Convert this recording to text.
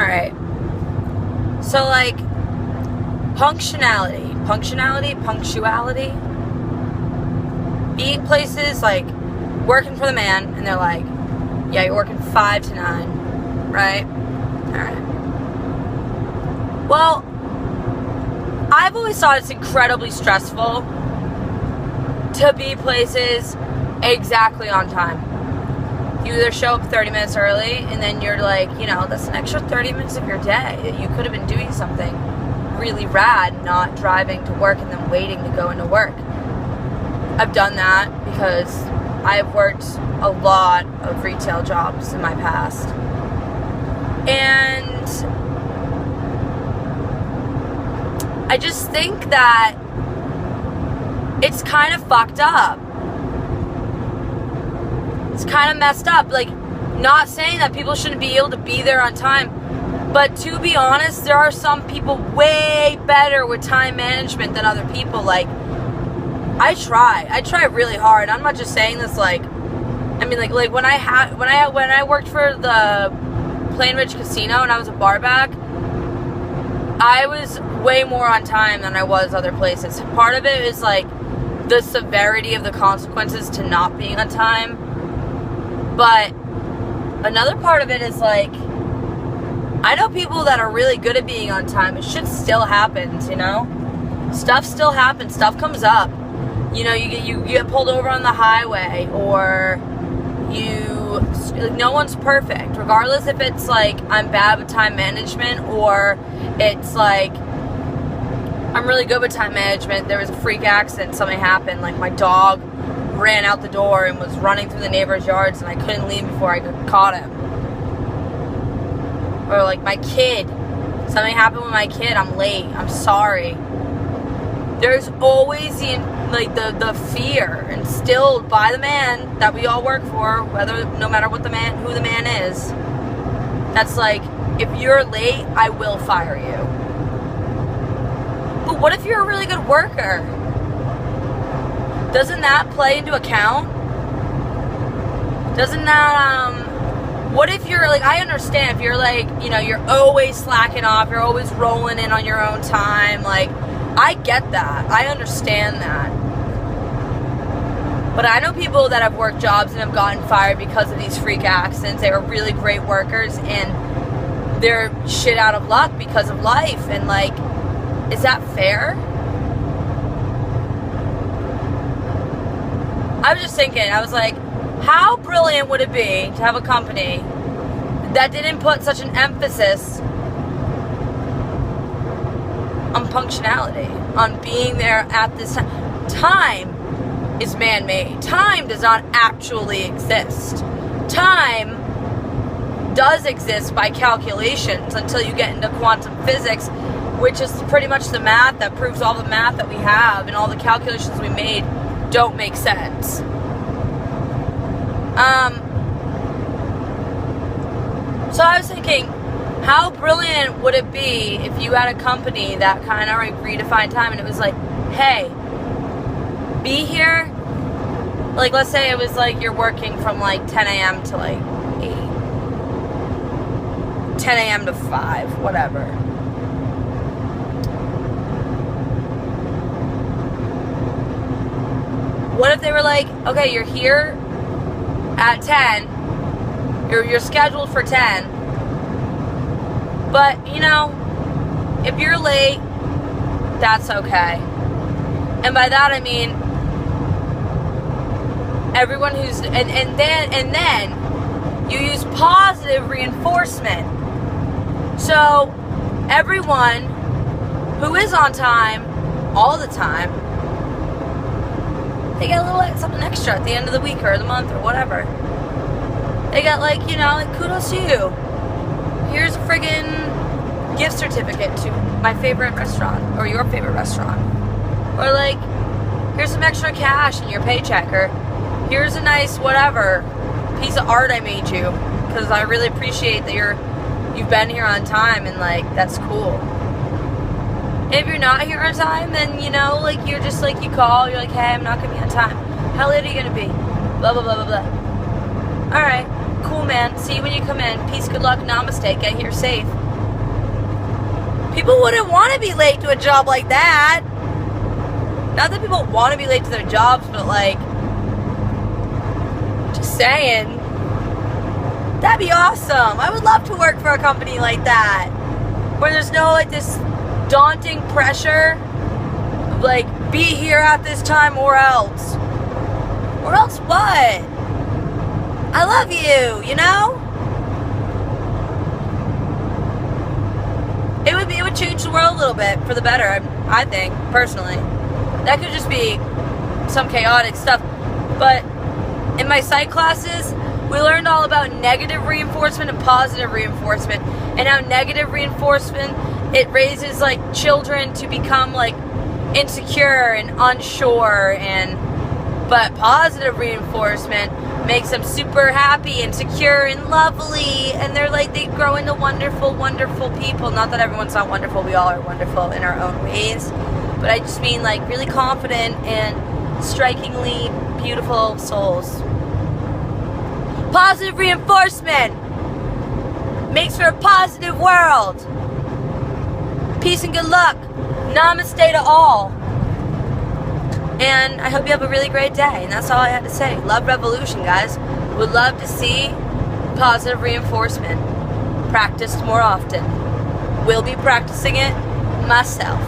Alright. So, like, punctuality. Being places, like, working for the man, and they're like, yeah, you're working 5 to 9, right? Alright. Well, I've always thought it's incredibly stressful to be places exactly on time. You either show up 30 minutes early, and then you're like, you know, that's an extra 30 minutes of your day that you could have been doing something really rad, not driving to work and then waiting to go into work. I've done that because I've worked a lot of retail jobs in my past. And I just think that it's kind of fucked up. It's kind of messed up. Like, not saying that people shouldn't be able to be there on time, but to be honest, there are some people way better with time management than other people. Like, I try really hard. I'm not just saying this like, I mean, like when I worked for the Plainridge Casino and I was a bar back, I was way more on time than I was other places. Part of it is like the severity of the consequences to not being on time, but another part of it is like, I know people that are really good at being on time. It shit still happens, you know? Stuff still happens. Stuff comes up. You know, you get pulled over on the highway, or no one's perfect. Regardless if it's like I'm bad with time management, or it's like I'm really good with time management. There was a freak accident, something happened, like my dog ran out the door and was running through the neighbor's yards and I couldn't leave before I caught him. Or like my kid, something happened with my kid, I'm late, I'm sorry. There's always the fear instilled by the man that we all work for, no matter who the man is. That's like, if you're late, I will fire you. But what if you're a really good worker? Doesn't that play into account? Doesn't that, what if you're like, I understand if you're like, you know, you're always slacking off, you're always rolling in on your own time, like, I get that. I understand that. But I know people that have worked jobs and have gotten fired because of these freak accidents. They were really great workers and they're shit out of luck because of life. And like, is that fair? I was just thinking, I was like, how brilliant would it be to have a company that didn't put such an emphasis on punctuality, on being there at this time. Time is man-made. Time does not actually exist. Time does exist by calculations until you get into quantum physics, which is pretty much the math that proves all the math that we have and all the calculations we made don't make sense. So I was thinking, how brilliant would it be if you had a company that kind of like redefined time and it was like, hey, be here. Like, let's say it was like you're working from like 10 a.m. to like 8. 10 a.m. to 5, whatever. What if they were like, okay, you're here at 10. You're scheduled for 10. But, you know, if you're late, that's okay. And by that I mean everyone who's and then you use positive reinforcement. So everyone who is on time all the time, they get a little something extra at the end of the week or the month or whatever. They got like, you know, like, kudos to you. Here's a friggin' gift certificate to my favorite restaurant or your favorite restaurant. Or like, here's some extra cash in your paycheck, or here's a nice whatever piece of art I made you because I really appreciate that you've been here on time, and like, that's cool. And if you're not here on time, then, you know, like, you're just like, you call, you're like, hey, I'm not gonna be on time. How late are you gonna be? Blah blah blah blah blah. Alright, cool, man. See you when you come in. Peace, good luck, namaste. Get here safe. People wouldn't want to be late to a job like that. Not that people want to be late to their jobs, but like, just saying. That'd be awesome. I would love to work for a company like that, where there's no like this daunting pressure of like, be here at this time or else. Or else what? I love you, you know? It would change the world a little bit for the better, I think, personally. That could just be some chaotic stuff. But in my psych classes, we learned all about negative reinforcement and positive reinforcement. And how negative reinforcement, it raises like children to become like insecure and unsure, but positive reinforcement makes them super happy and secure and lovely, and they grow into wonderful, wonderful people. Not that everyone's not wonderful, we all are wonderful in our own ways, but I just mean like really confident and strikingly beautiful souls. Positive reinforcement makes for a positive world. Peace and good luck. Namaste to all. And I hope you have a really great day. And that's all I had to say. Love revolution, guys. Would love to see positive reinforcement practiced more often. Will be practicing it myself.